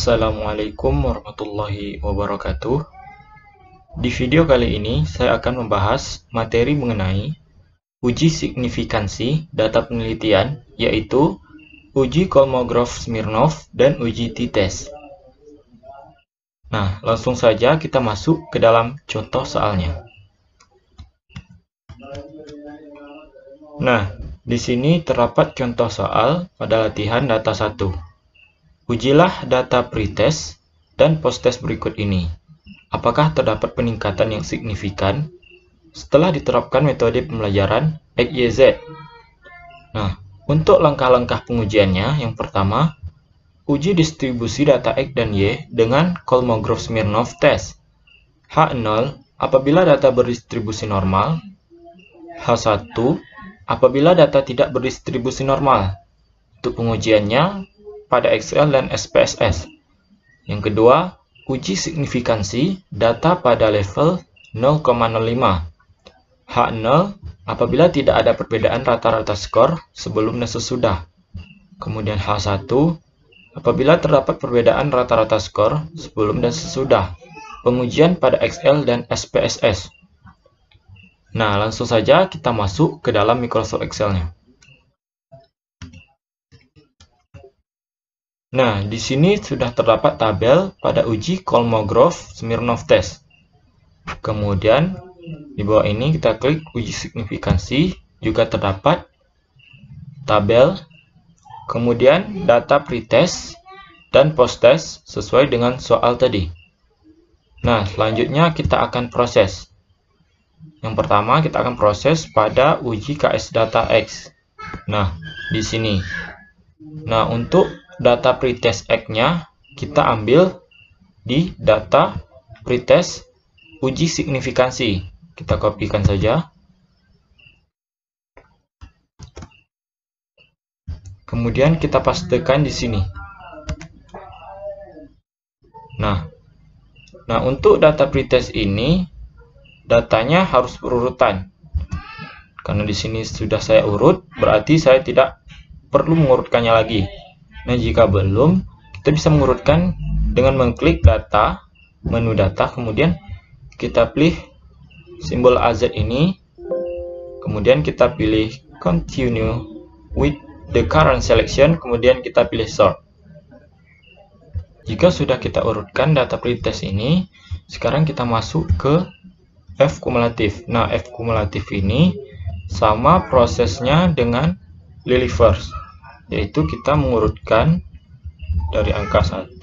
Assalamualaikum warahmatullahi wabarakatuh. Di video kali ini saya akan membahas materi mengenai uji signifikansi data penelitian, yaitu uji Kolmogorov-Smirnov dan uji t-test. Nah, langsung saja kita masuk ke dalam contoh soalnya. Nah, di sini terdapat contoh soal pada latihan data 1. Ujilah data pretest dan posttest berikut ini. Apakah terdapat peningkatan yang signifikan setelah diterapkan metode pembelajaran XYZ? Nah, untuk langkah-langkah pengujiannya, yang pertama, uji distribusi data X dan Y dengan Kolmogorov-Smirnov test. H0 apabila data berdistribusi normal, H1 apabila data tidak berdistribusi normal. Untuk pengujiannya pada Excel dan SPSS. Yang kedua, uji signifikansi data pada level 0,05. H0 apabila tidak ada perbedaan rata-rata skor sebelum dan sesudah. Kemudian H1 apabila terdapat perbedaan rata-rata skor sebelum dan sesudah. Pengujian pada Excel dan SPSS. Nah, langsung saja kita masuk ke dalam Microsoft Excel-nya. Nah, di sini sudah terdapat tabel pada uji Kolmogorov-Smirnov test. Kemudian, di bawah ini kita klik uji signifikansi, juga terdapat tabel, kemudian data pretest dan posttest sesuai dengan soal tadi. Nah, selanjutnya kita akan proses. Yang pertama, kita akan proses pada uji KS data X. Nah, di sini. Nah, untuk data pretest X-nya kita ambil di data pretest uji signifikansi. Kita kopikan saja. Kemudian kita pastekan di sini. Nah, untuk data pretest ini datanya harus berurutan. Karena di sini sudah saya urut, berarti saya tidak perlu mengurutkannya lagi. Nah, jika belum, kita bisa mengurutkan dengan mengklik data, menu data, kemudian kita pilih simbol AZ ini, kemudian kita pilih continue with the current selection, kemudian kita pilih sort. Jika sudah kita urutkan data pretest ini, sekarang kita masuk ke F kumulatif. Nah, F kumulatif ini sama prosesnya dengan Lily First, yaitu kita mengurutkan dari angka 1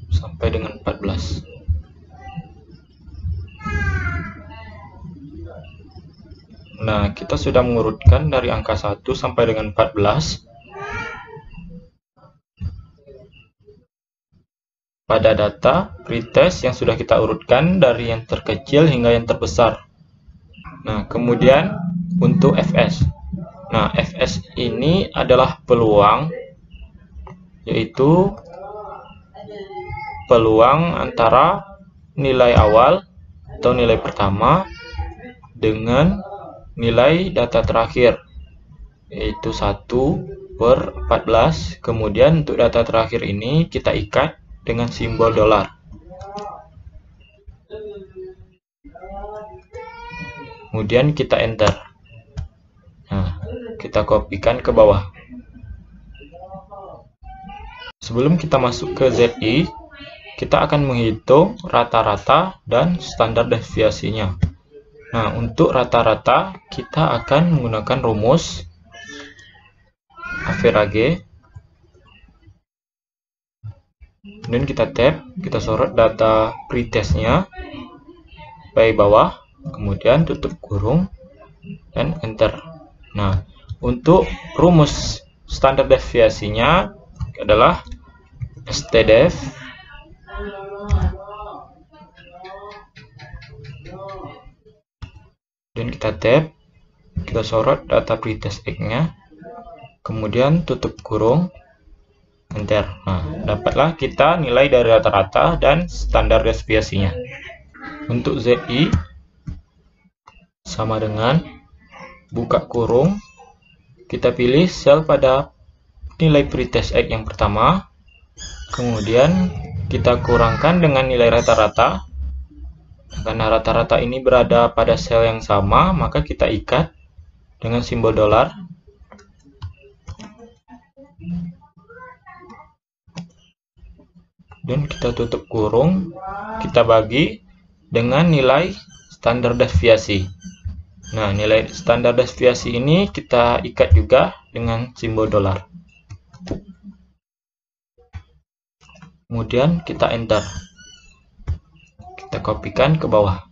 sampai dengan 14. Nah, kita sudah mengurutkan dari angka 1 sampai dengan 14 pada data pretest yang sudah kita urutkan dari yang terkecil hingga yang terbesar. Nah, kemudian untuk FS. Nah, FS ini adalah peluang, yaitu peluang antara nilai awal atau nilai pertama dengan nilai data terakhir, yaitu 1/14. Kemudian untuk data terakhir ini kita ikat dengan simbol dolar. Kemudian kita enter. Nah, kita kopikan ke bawah. Sebelum kita masuk ke ZI, kita akan menghitung rata-rata dan standar deviasinya. Nah, untuk rata-rata kita akan menggunakan rumus average. Kemudian kita tab, kita sorot data pretestnya baik bawah, kemudian tutup kurung dan enter. Nah, untuk rumus standar deviasinya adalah stdef dan kita tab, kita sorot data pretest X-nya, kemudian tutup kurung, enter. Nah, dapatlah kita nilai dari rata-rata dan standar deviasinya. Untuk ZI sama dengan buka kurung, kita pilih sel pada nilai pretest X yang pertama, kemudian kita kurangkan dengan nilai rata-rata. Karena rata-rata ini berada pada sel yang sama, maka kita ikat dengan simbol dolar. Dan kita tutup kurung, kita bagi dengan nilai standar deviasi. Nah, nilai standar deviasi ini kita ikat juga dengan simbol dolar. Kemudian kita enter. Kita kopikan ke bawah.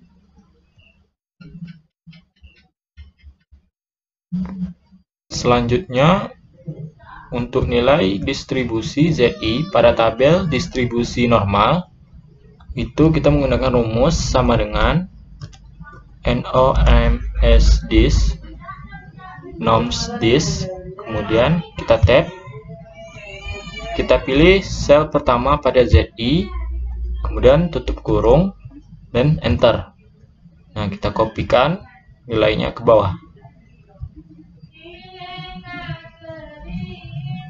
Selanjutnya, untuk nilai distribusi ZI pada tabel distribusi normal, itu kita menggunakan rumus sama dengan NOMSDIS, NOMSDIS, kemudian kita tab, kita pilih sel pertama pada ZI, kemudian tutup kurung, dan enter. Nah, kita kopikan nilainya ke bawah.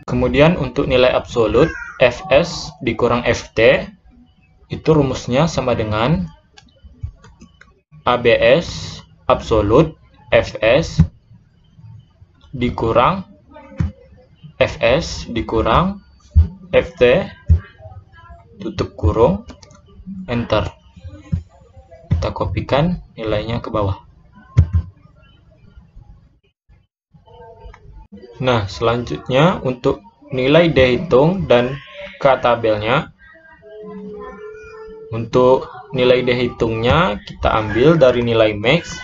Kemudian untuk nilai absolut, Fs dikurang Ft, itu rumusnya sama dengan ABS absolut Fs dikurang Fs dikurang Ft, tutup kurung, enter. Kita kopikan nilainya ke bawah. Nah, selanjutnya untuk nilai dihitung dan K tabelnya. Untuk nilai dihitungnya kita ambil dari nilai max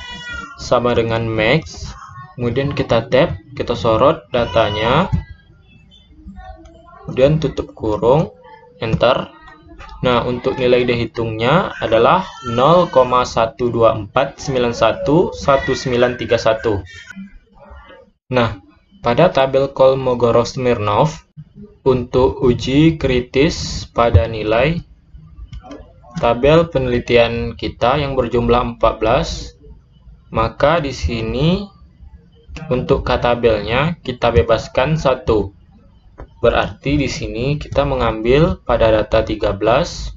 sama dengan max, kemudian kita tab, kita sorot datanya, kemudian tutup kurung, enter. Nah, untuk nilai dihitungnya adalah 0,124911931. Nah, pada tabel Kolmogorov-Smirnov untuk uji kritis pada nilai tabel penelitian kita yang berjumlah 14, maka di sini untuk K tabelnya kita bebaskan 1. Berarti di sini kita mengambil pada data 13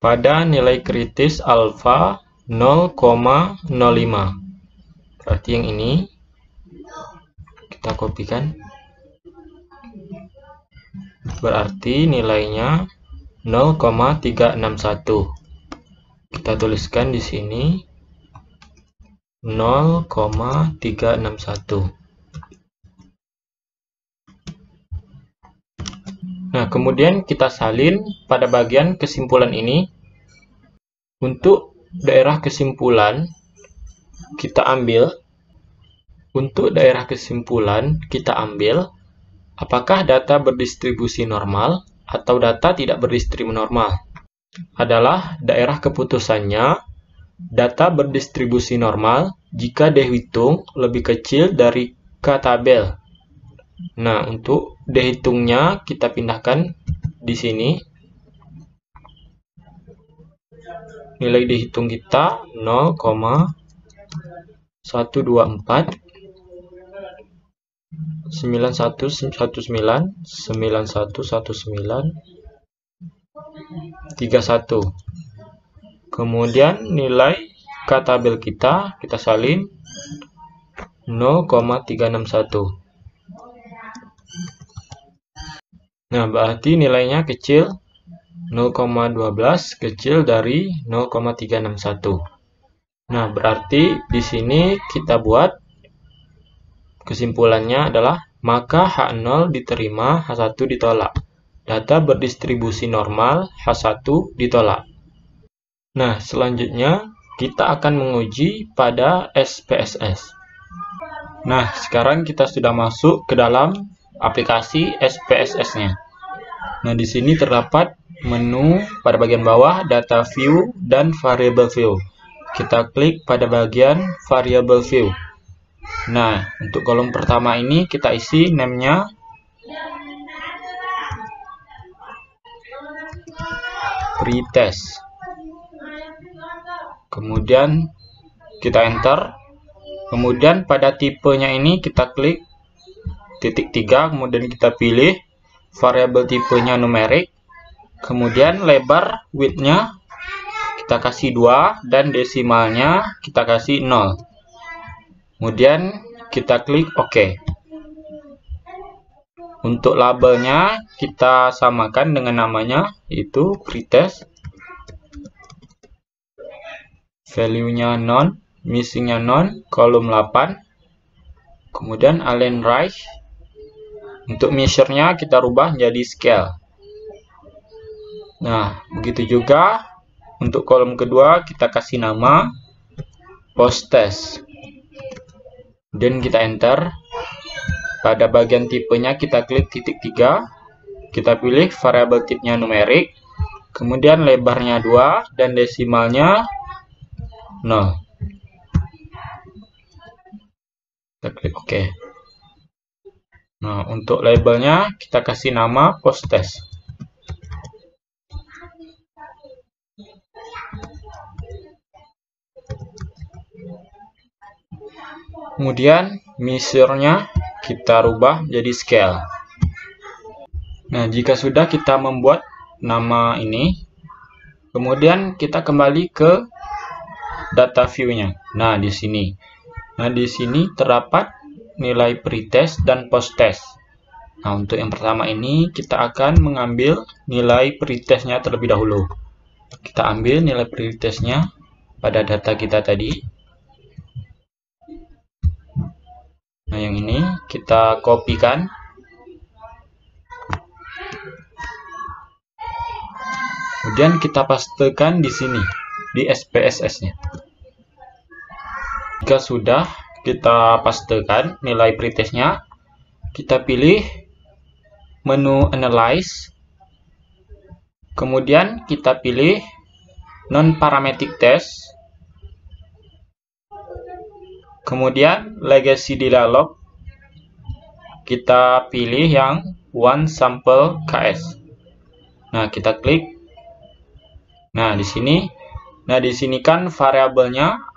pada nilai kritis alfa 0,05. Berarti yang ini kita kopikan. Berarti nilainya 0,361. Kita tuliskan di sini 0,361. Nah, kemudian kita salin pada bagian kesimpulan ini. Untuk daerah kesimpulan kita ambil. Untuk daerah kesimpulan kita ambil apakah data berdistribusi normal atau data tidak berdistribusi normal. Adalah daerah keputusannya data berdistribusi normal jika dihitung lebih kecil dari K tabel. Nah, untuk dihitungnya kita pindahkan di sini. Nilai dihitung kita 0,124 9119 9119 31. Kemudian nilai K tabel kita salin 0,361. Nah, berarti nilainya kecil 0,12 kecil dari 0,361. Nah, berarti di sini kita buat kesimpulannya adalah maka H0 diterima, H1 ditolak. Data berdistribusi normal, H1 ditolak. Nah, selanjutnya kita akan menguji pada SPSS. Nah, sekarang kita sudah masuk ke dalam aplikasi SPSS-nya. Nah, di sini terdapat menu pada bagian bawah, data view dan variable view. Kita klik pada bagian variable view. Nah, untuk kolom pertama ini kita isi name-nya pretest. Kemudian kita enter. Kemudian pada tipenya ini kita klik titik 3, kemudian kita pilih variabel tipenya numerik, kemudian lebar width-nya kita kasih 2 dan desimalnya kita kasih 0. Kemudian kita klik OK. Untuk labelnya kita samakan dengan namanya, yaitu pretest. Value-nya none, missing-nya none, kolom 8. Kemudian align right. Untuk measure-nya kita rubah menjadi scale. Nah, begitu juga untuk kolom kedua kita kasih nama posttest. Dan kita enter. Pada bagian tipenya kita klik titik 3. Kita pilih variabel tipenya numerik. Kemudian lebarnya 2 dan desimalnya 0. Kita klik OK. Nah, untuk labelnya kita kasih nama posttest. Kemudian measure-nya kita rubah menjadi scale. Nah, jika sudah kita membuat nama ini, kemudian kita kembali ke data view-nya. Nah, di sini. Terdapat nilai pretest dan posttest. Nah, untuk yang pertama ini kita akan mengambil nilai pretestnya terlebih dahulu. Kita ambil nilai pretestnya pada data kita tadi. Nah, yang ini kita kopikan. Kemudian kita pastekan di sini, di SPSS-nya. Jika sudah kita pastekan nilai pretestnya, kita pilih menu Analyze. Kemudian kita pilih Non-Parametric Test. Kemudian Legacy dialog. Kita pilih yang One Sample KS. Nah, kita klik. Nah, di sini kan variabelnya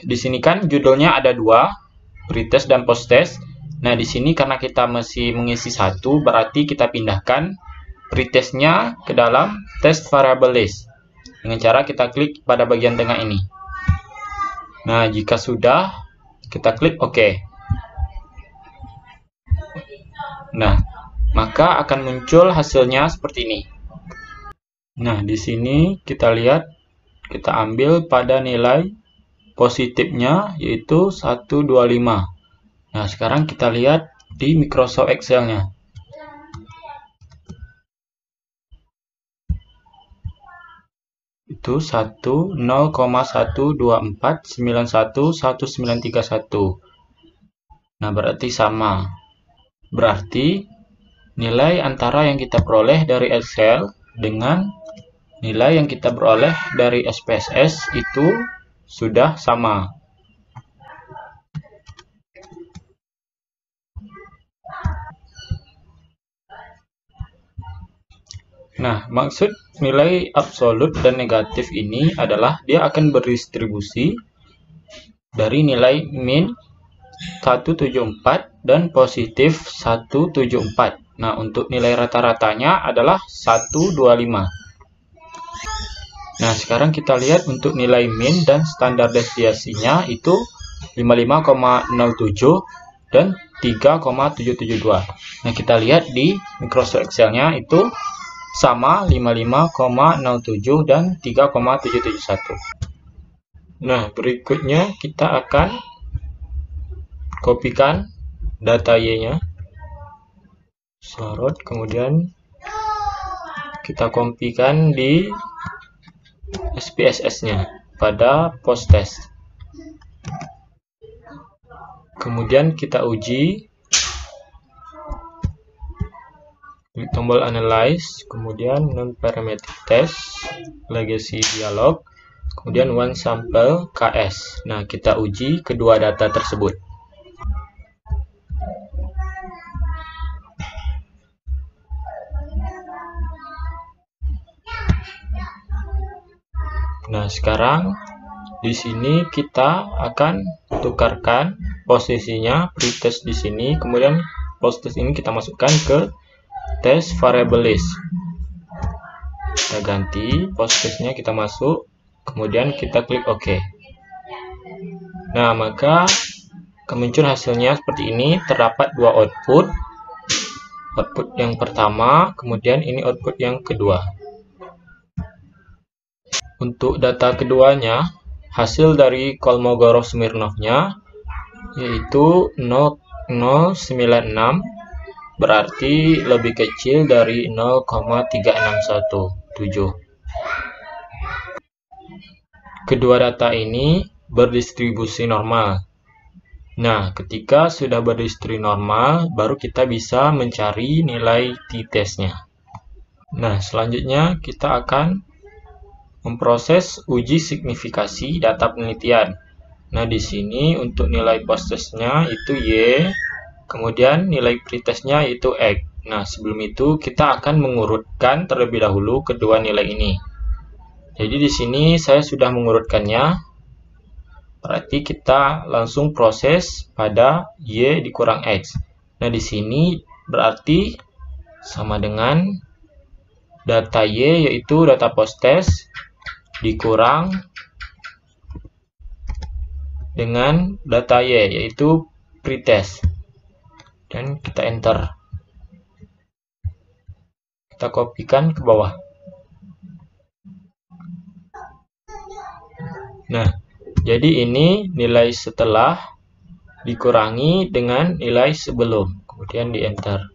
di sini kan judulnya ada 2, pretest dan posttest. Nah, di sini karena kita masih mengisi 1, berarti kita pindahkan pretestnya ke dalam test variable list. Dengan cara kita klik pada bagian tengah ini. Nah, jika sudah, kita klik OK. Nah, maka akan muncul hasilnya seperti ini. Nah, di sini kita lihat, kita ambil pada nilai positifnya yaitu 125. Nah, sekarang kita lihat di Microsoft Excel-nya. Itu 0,124911931. Nah, berarti sama. Berarti nilai antara yang kita peroleh dari Excel dengan nilai yang kita peroleh dari SPSS itu sudah sama. Nah, maksud nilai absolut dan negatif ini adalah dia akan berdistribusi dari nilai min 174 dan positif 174. Nah, untuk nilai rata-ratanya adalah 125. Nah, sekarang kita lihat untuk nilai min dan standar deviasinya itu 55,07 dan 3,772. Nah, kita lihat di Microsoft Excel-nya itu sama 55,07 dan 3,771. Nah, berikutnya kita akan kopikan data Y-nya. Sorot, kemudian kita kopikan di SPSS-nya pada posttest. Kemudian kita uji. Klik tombol Analyze, kemudian Non-Parametric Test, Legacy dialog, kemudian One Sample KS. Nah, kita uji kedua data tersebut. Nah, sekarang di sini kita akan tukarkan posisinya pretest di sini, kemudian posttest ini kita masukkan ke test variable list. Kita ganti posttestnya, kita masuk, kemudian kita klik OK. Nah, maka muncul hasilnya seperti ini. Terdapat dua output yang pertama, kemudian ini output yang kedua. Untuk data keduanya, hasil dari Kolmogorov-Smirnovnya yaitu 0,096, berarti lebih kecil dari 0,3617. Kedua data ini berdistribusi normal. Nah, ketika sudah berdistribusi normal, baru kita bisa mencari nilai t-testnya. Nah, selanjutnya kita akan memproses uji signifikasi data penelitian. Nah, di sini untuk nilai post-testnya itu Y, kemudian nilai pretestnya itu X. Nah, sebelum itu kita akan mengurutkan terlebih dahulu kedua nilai ini. Jadi di sini saya sudah mengurutkannya. Berarti kita langsung proses pada Y dikurang X. Nah, di sini berarti sama dengan data Y yaitu data post-test dikurang dengan data Y yaitu pretest. Dan kita enter. Kita kopikan ke bawah. Nah, jadi ini nilai setelah dikurangi dengan nilai sebelum, kemudian di enter.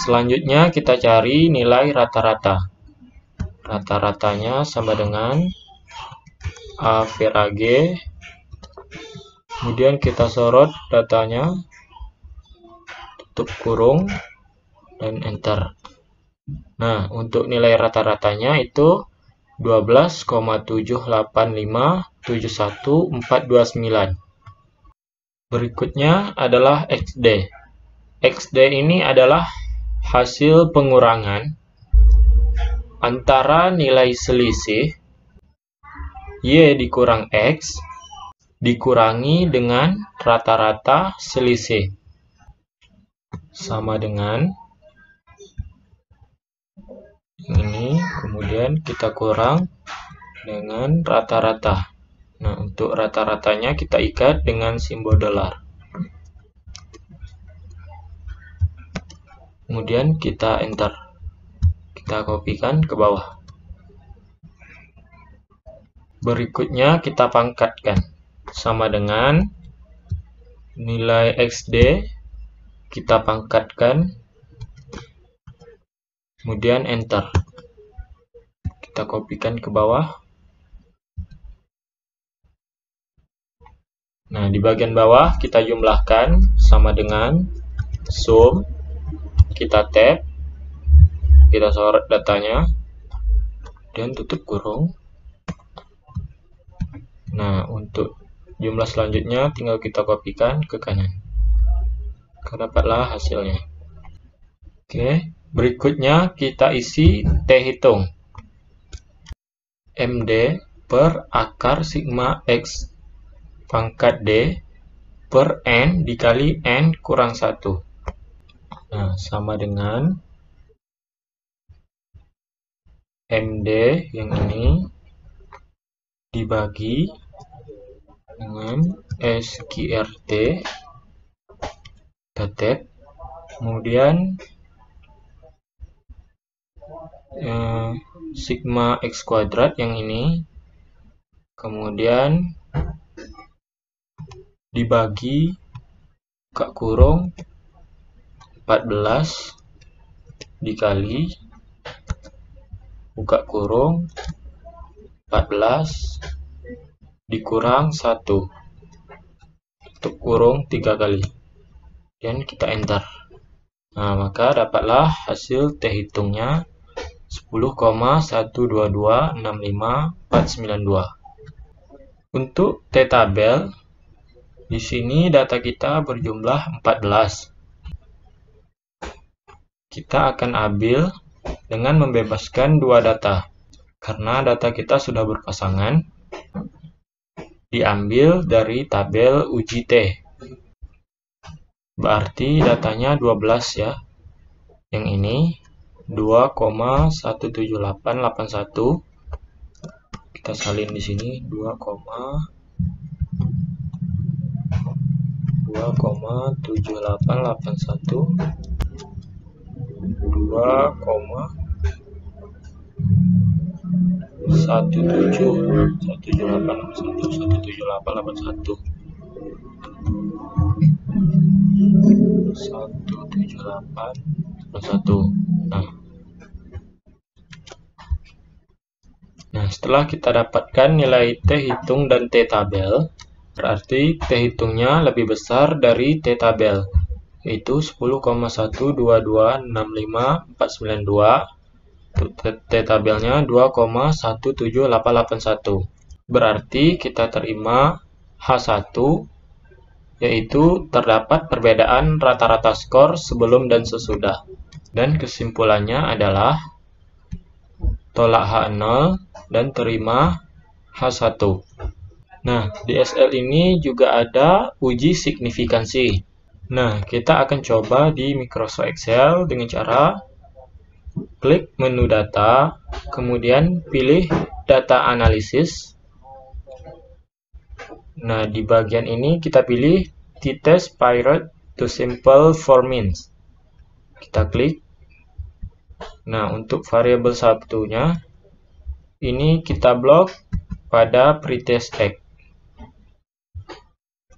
Selanjutnya kita cari nilai rata-rata. Rata-ratanya sama dengan A vera G. Kemudian kita sorot datanya, tutup kurung, dan enter. Nah, untuk nilai rata-ratanya itu 12,78571,429. Berikutnya adalah XD. XD ini adalah hasil pengurangan antara nilai selisih Y dikurang X dikurangi dengan rata-rata selisih. Sama dengan ini, kemudian kita kurang dengan rata-rata. Nah, untuk rata-ratanya kita ikat dengan simbol dolar. Kemudian kita enter. Kita kopikan ke bawah. Berikutnya kita pangkatkan. Sama dengan nilai XD, kita pangkatkan. Kemudian enter. Kita kopikan ke bawah. Nah, di bagian bawah kita jumlahkan sama dengan sum. Kita tab. Kita sorot datanya. Dan tutup kurung. Nah, untuk jumlah selanjutnya tinggal kita kopikan ke kanan. Dapatlah hasilnya. Oke. Berikutnya kita isi T hitung. MD per akar sigma X pangkat D per N dikali N kurang 1. Nah, sama dengan MD yang ini dibagi dengan SQRT datet, kemudian sigma X kuadrat yang ini, kemudian dibagi buka kurung 14 dikali buka kurung 14 dikurang 1 tutup kurung 3 kali, dan kita enter. Nah, maka dapatlah hasil T hitungnya 10,12265,492. Untuk T tabel, di sini data kita berjumlah 14. Kita akan ambil dengan membebaskan dua data. Karena data kita sudah berpasangan, diambil dari tabel uji T. Berarti datanya 12 ya. Yang ini 2,17881. Kita salin di sini 2,7881 17881. Nah, setelah kita dapatkan nilai T hitung dan T tabel, berarti T hitungnya lebih besar dari T tabel, yaitu 10,12265.492. T tabelnya 2,17881. Berarti kita terima H1, yaitu terdapat perbedaan rata-rata skor sebelum dan sesudah. Dan kesimpulannya adalah tolak H0 dan terima H1. Nah, di SL ini juga ada uji signifikansi. Nah, kita akan coba di Microsoft Excel dengan cara klik menu data, kemudian pilih data analisis. Nah, di bagian ini kita pilih t-test pirate to simple for means. Kita klik. Nah, untuk variabel satunya, ini kita blok pada pretest X.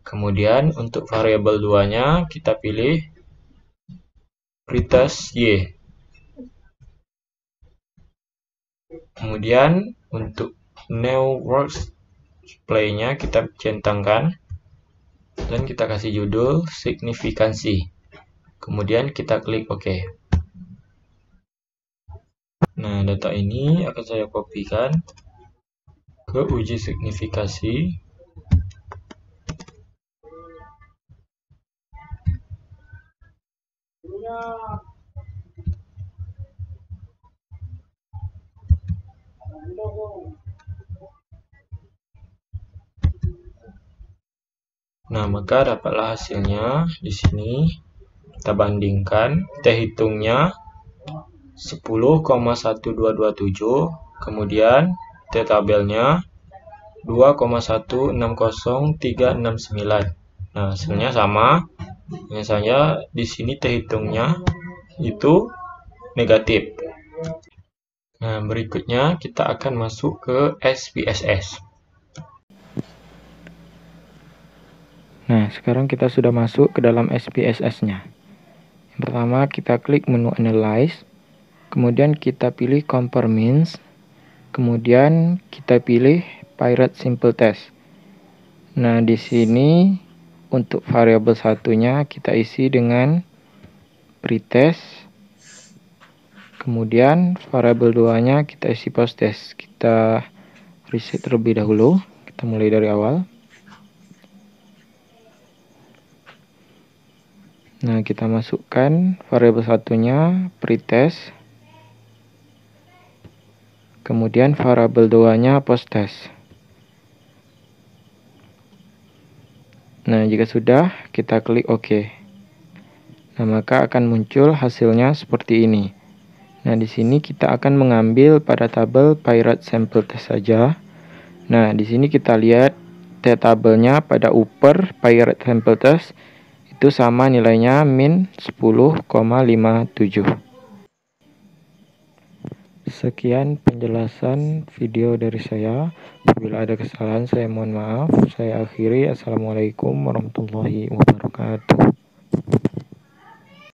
Kemudian untuk variabel 2-nya, kita pilih pretest Y. Kemudian untuk new workplay-nya kita centangkan dan kita kasih judul signifikansi. Kemudian kita klik OK. Nah, data ini akan saya kopikan ke uji signifikasi. Nah, maka dapatlah hasilnya di sini. Kita bandingkan, T hitungnya 10,1227, kemudian T tabelnya 2,160369. Nah, hasilnya sama. Hanya saja di sini T hitungnya itu negatif. Nah, berikutnya kita akan masuk ke SPSS. Nah, sekarang kita sudah masuk ke dalam SPSS-nya. Yang pertama, kita klik menu Analyze, kemudian kita pilih Compare Means, kemudian kita pilih Pirate Simple Test. Nah, di sini untuk variabel satunya kita isi dengan pretest, kemudian variabel 2-nya kita isi posttest. Kita reset terlebih dahulu, kita mulai dari awal. Nah, kita masukkan variabel satunya pretest, kemudian variabel 2-nya posttest. Nah, jika sudah, kita klik OK. Nah, maka akan muncul hasilnya seperti ini. Nah, di sini kita akan mengambil pada tabel Pirate Sample Test saja. Nah, di sini kita lihat T tabelnya pada upper Pirate Sample Test itu sama nilainya min 10,57. Sekian penjelasan video dari saya. Apabila ada kesalahan saya mohon maaf. Saya akhiri. Assalamualaikum warahmatullahi wabarakatuh.